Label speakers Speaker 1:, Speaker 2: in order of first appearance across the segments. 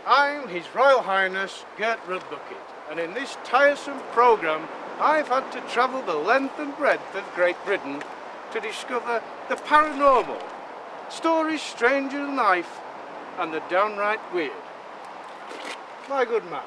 Speaker 1: I'm His Royal Highness Gert and in this tiresome programme I've had to travel the length and breadth of Great Britain to discover the paranormal, stories stranger than life and the downright weird. My good man.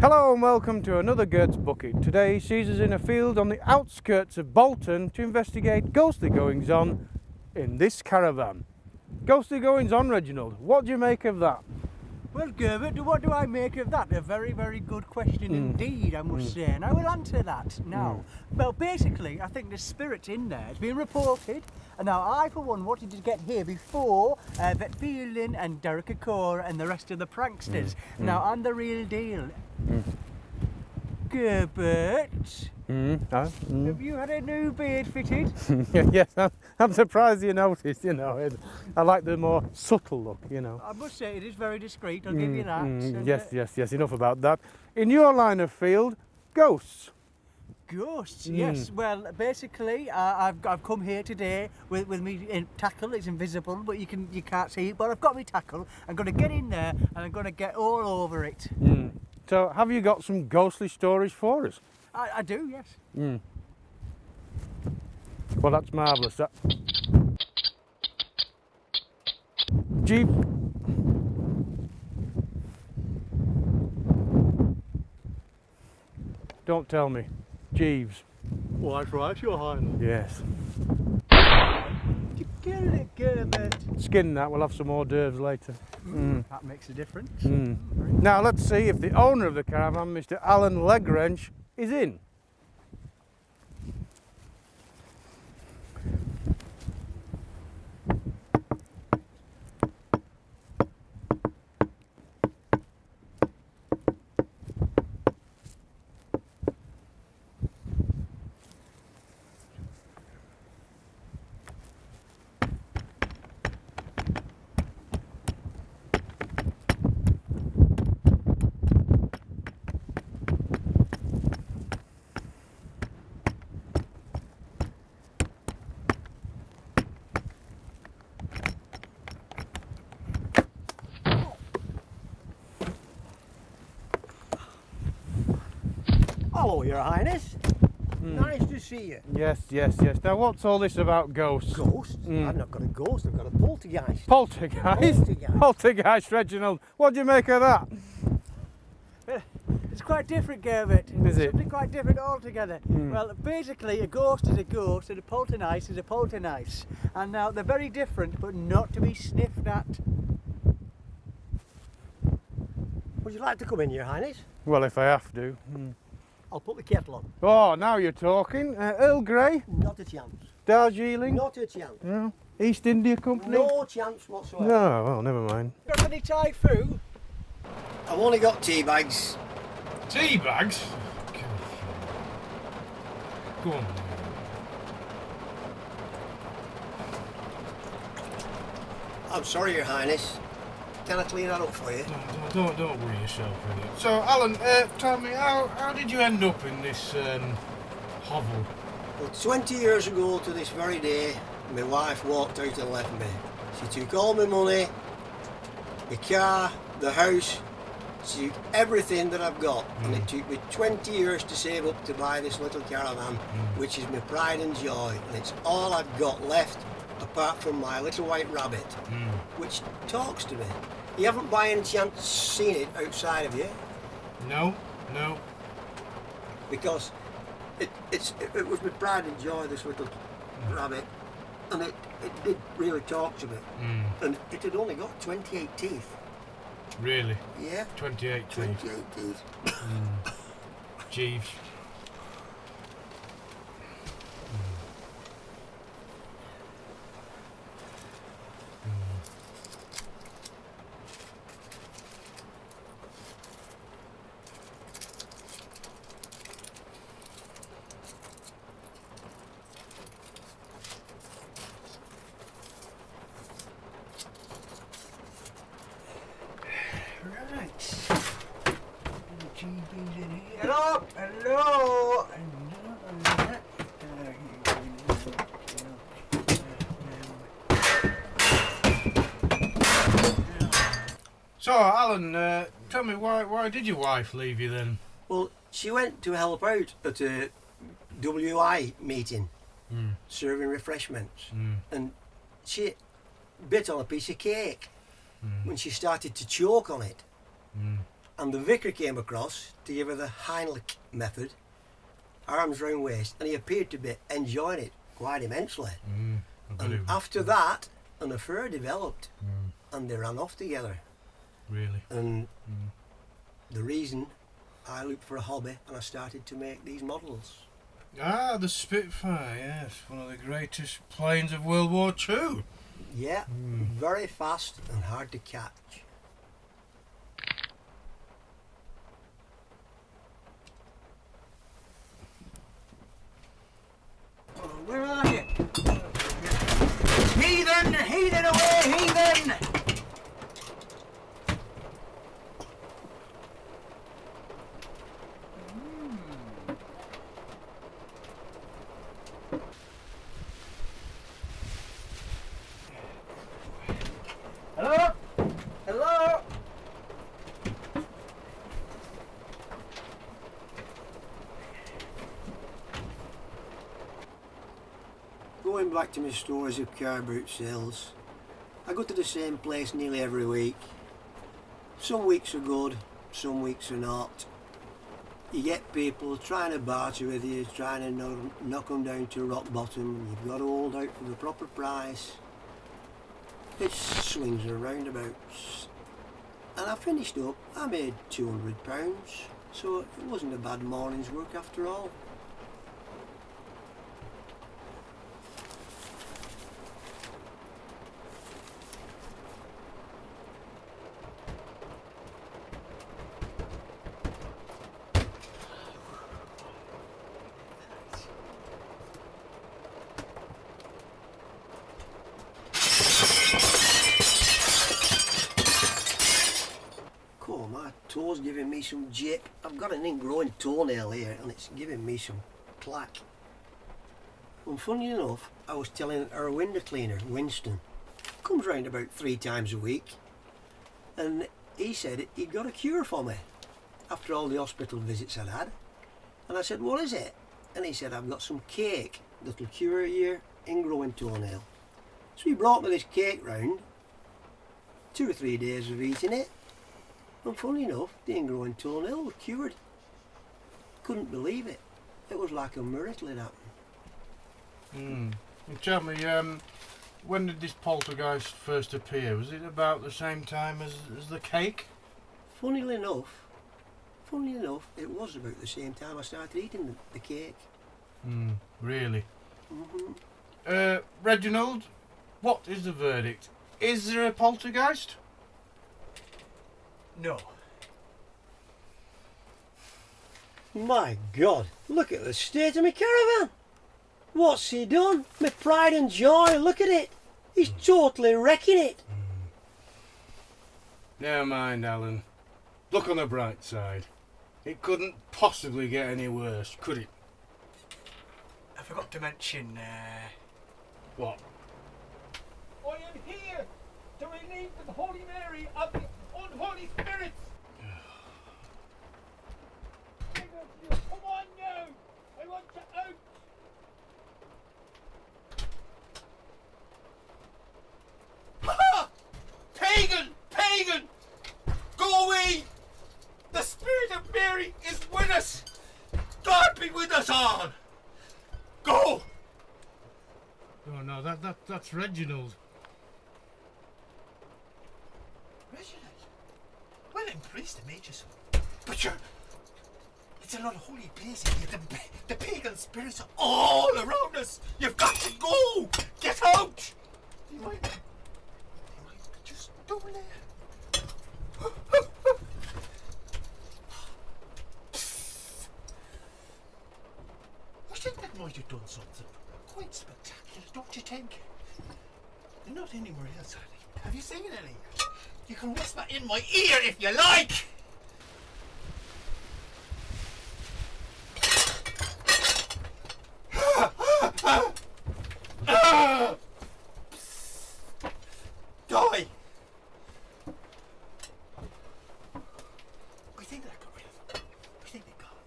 Speaker 1: Hello and welcome to another Gert's Bucket. Today sees us in a field on the outskirts of Bolton to investigate ghostly goings on in this caravan. Ghostly goings on, Reginald, what do you make of that?
Speaker 2: Well, Gert, what do I make of that? A very, very good question indeed, I must say, and I will answer that now. Well, basically, I think the spirit's in there. It's been reported, and now I, for one, wanted to get here before Vet Fielding and Derek Akora and the rest of the pranksters. Now, I'm the real deal. Gert, have you had a new beard fitted?
Speaker 1: Yes, I'm surprised you noticed, you know. I like the more subtle look, you know.
Speaker 2: I must say, it is very discreet, I'll give you that. And,
Speaker 1: Yes, enough about that. In your line of field, ghosts.
Speaker 2: Ghosts, yes. Well, basically, I've come here today with me tackle. It's invisible, but you can't see it. But I've got my tackle. I'm going to get in there and I'm going to get all over it.
Speaker 1: So, have you got some ghostly stories for us?
Speaker 2: I do, yes.
Speaker 1: Well, that's marvellous. That. Jeep. Don't tell me. Jeeves.
Speaker 2: Well, that's right, Your Highness.
Speaker 1: Yes.
Speaker 2: You killed it, Gert.
Speaker 1: Skin that, we'll have some hors d'oeuvres later.
Speaker 2: That makes a difference.
Speaker 1: Now let's see if the owner of the caravan, Mr. Alan Legwrench, is in.
Speaker 3: Hello, Your Highness. Nice to see you.
Speaker 1: Yes. Now what's all this about ghosts?
Speaker 3: Ghost? I've not got a ghost, I've got a poltergeist.
Speaker 1: Poltergeist? Poltergeist, Reginald. What do you make of that?
Speaker 2: It's quite different, Gert.
Speaker 1: Is it?
Speaker 2: Something quite different altogether. Well, basically, a ghost is a ghost and a poltergeist is a poltergeist. And now they're very different, but not to be sniffed at.
Speaker 3: Would you like to come in, Your Highness?
Speaker 1: Well, if I have to.
Speaker 3: I'll put the kettle on.
Speaker 1: Oh, now you're talking. Earl Grey?
Speaker 3: Not a chance.
Speaker 1: Darjeeling?
Speaker 3: Not a chance.
Speaker 1: No. East India Company?
Speaker 3: No chance whatsoever.
Speaker 1: No, well, never mind.
Speaker 2: Got any Thai food?
Speaker 3: I've only got tea bags.
Speaker 4: Tea bags? Go on.
Speaker 3: I'm sorry, Your Highness. Can I clean that up for you?
Speaker 4: No, don't worry yourself, idiot. So, Alan, tell me, how did you end up in this hovel?
Speaker 3: Well, 20 years ago to this very day, my wife walked out and left me. She took all my money, my car, the house. She took everything that I've got, and it took me 20 years to save up to buy this little caravan, which is my pride and joy, and it's all I've got left apart from my little white rabbit, which talks to me. You haven't by any chance seen it outside of you?
Speaker 4: No.
Speaker 3: Because it was my pride and joy, this little rabbit, and it did really talk to me. And it had only got 28 teeth.
Speaker 4: Really?
Speaker 3: Yeah.
Speaker 4: 28 teeth.
Speaker 3: 28 teeth.
Speaker 4: Jeeves.
Speaker 2: Hello. Hello.
Speaker 4: So, Alan, tell me, why did your wife leave you then?
Speaker 3: Well, she went to help out at a WI meeting, serving refreshments, and she bit on a piece of cake when she started to choke on it. And the vicar came across to give her the Heimlich method, arms round waist, and he appeared to be enjoying it quite immensely. And after that, an affair developed, and they ran off together.
Speaker 4: Really?
Speaker 3: And the reason I looked for a hobby and I started to make these models.
Speaker 4: Ah, the Spitfire, yes, one of the greatest planes of World War II.
Speaker 3: Yeah, very fast and hard to catch.
Speaker 2: Where are you? Heathen! Heathen away, heathen! Hello? Hello?
Speaker 3: Going back to my stories of car boot sales, I go to the same place nearly every week. Some weeks are good, some weeks are not. You get people trying to barter with you, trying to knock them down to rock bottom. You've got to hold out for the proper price. It swings and roundabouts. And I finished up, I made £200, so it wasn't a bad morning's work after all. My toe's giving me some jip. I've got an ingrowing toenail here and it's giving me some clack. And funny enough, I was telling our window cleaner, Winston, comes round about 3 times a week, and he said he'd got a cure for me after all the hospital visits I'd had. And I said, what is it? And he said, I've got some cake that'll cure your ingrowing toenail. So he brought me this cake round, 2 or 3 days of eating it. And funny enough, the ingrowing toenail was cured. Couldn't believe it. It was like a miracle it happened.
Speaker 4: And tell me, when did this poltergeist first appear? Was it about the same time as the cake?
Speaker 3: Funnily enough, it was about the same time I started eating the cake.
Speaker 4: Really? Reginald, what is the verdict? Is there a poltergeist?
Speaker 2: No.
Speaker 3: My God, look at the state of my caravan. What's he done? My pride and joy, look at it. He's totally wrecking it.
Speaker 4: Never mind, Alan. Look on the bright side. It couldn't possibly get any worse, could it?
Speaker 2: I forgot to mention,
Speaker 4: What?
Speaker 5: I am here to relieve the Holy Mary of the unholy spirits. Come on now, I want you out. Ha! Pagan! Go away! The spirit of Mary is with us. God be with us all. Go!
Speaker 4: Oh no, that's Reginald.
Speaker 5: Reginald? Well, I'm pleased to meet you, son. But it's an unholy place here. The pagan spirits are all around us. You've got to go. Get out. You might just go in there. I think that might have done something quite spectacular, don't you think? Not anywhere else, Annie. Have you seen any? You can whisper in my ear if you like. think they got rid of them? You think they're gone?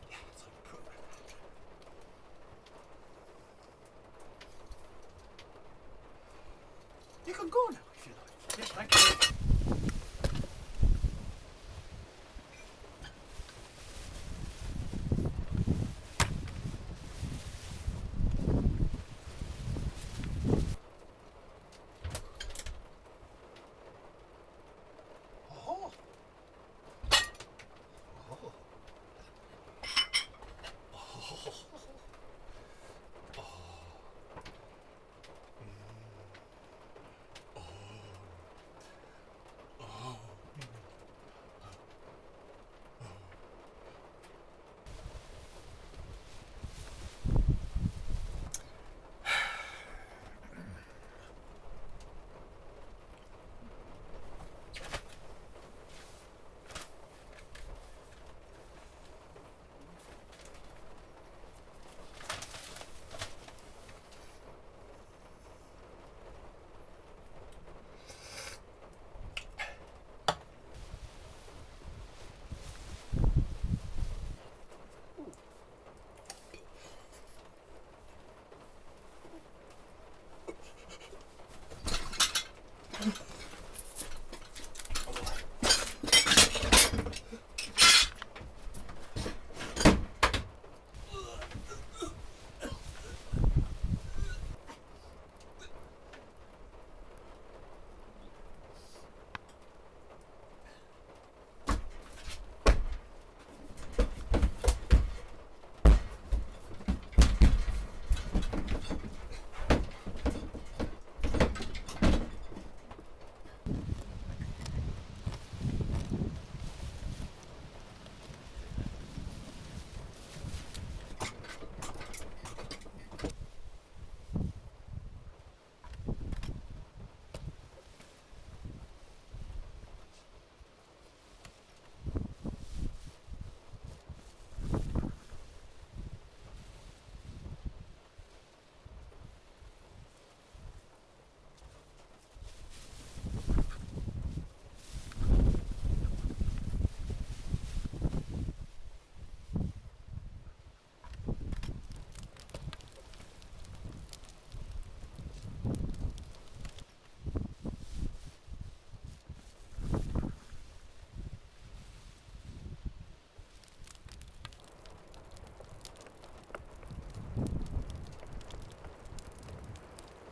Speaker 5: Yeah, it's like a program. You can go now if you like. Yes, thank you. Oh. Oh.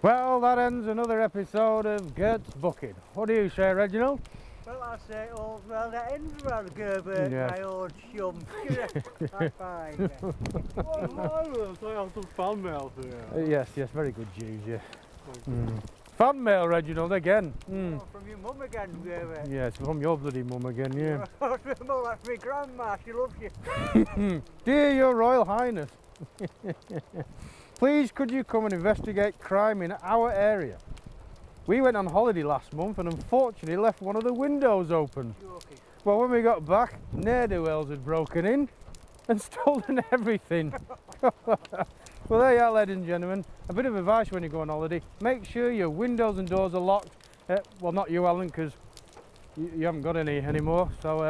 Speaker 1: Well, that ends another episode of Gert's Bucket. What do you say, Reginald?
Speaker 2: Well, I say all's well that ends well, Gerbert,
Speaker 1: Yes.
Speaker 2: my old chum. High five.
Speaker 6: Some fan mail here.
Speaker 1: Yes, very good, Jeeves, yeah. Fan mail, Reginald, again.
Speaker 2: Oh, from your mum again, Gerbert.
Speaker 1: Yes, from your bloody mum again, yeah.
Speaker 2: Well, that's my grandma, she loves you.
Speaker 1: Dear Your Royal Highness, please could you come and investigate crime in our area? We went on holiday last month and unfortunately left one of the windows open.
Speaker 2: Joking.
Speaker 1: Well, when we got back, ne'er-do-wells had broken in and stolen everything. Well, there you are, ladies and gentlemen. A bit of advice when you go on holiday. Make sure your windows and doors are locked. Well, not you, Alan, because you haven't got any anymore. So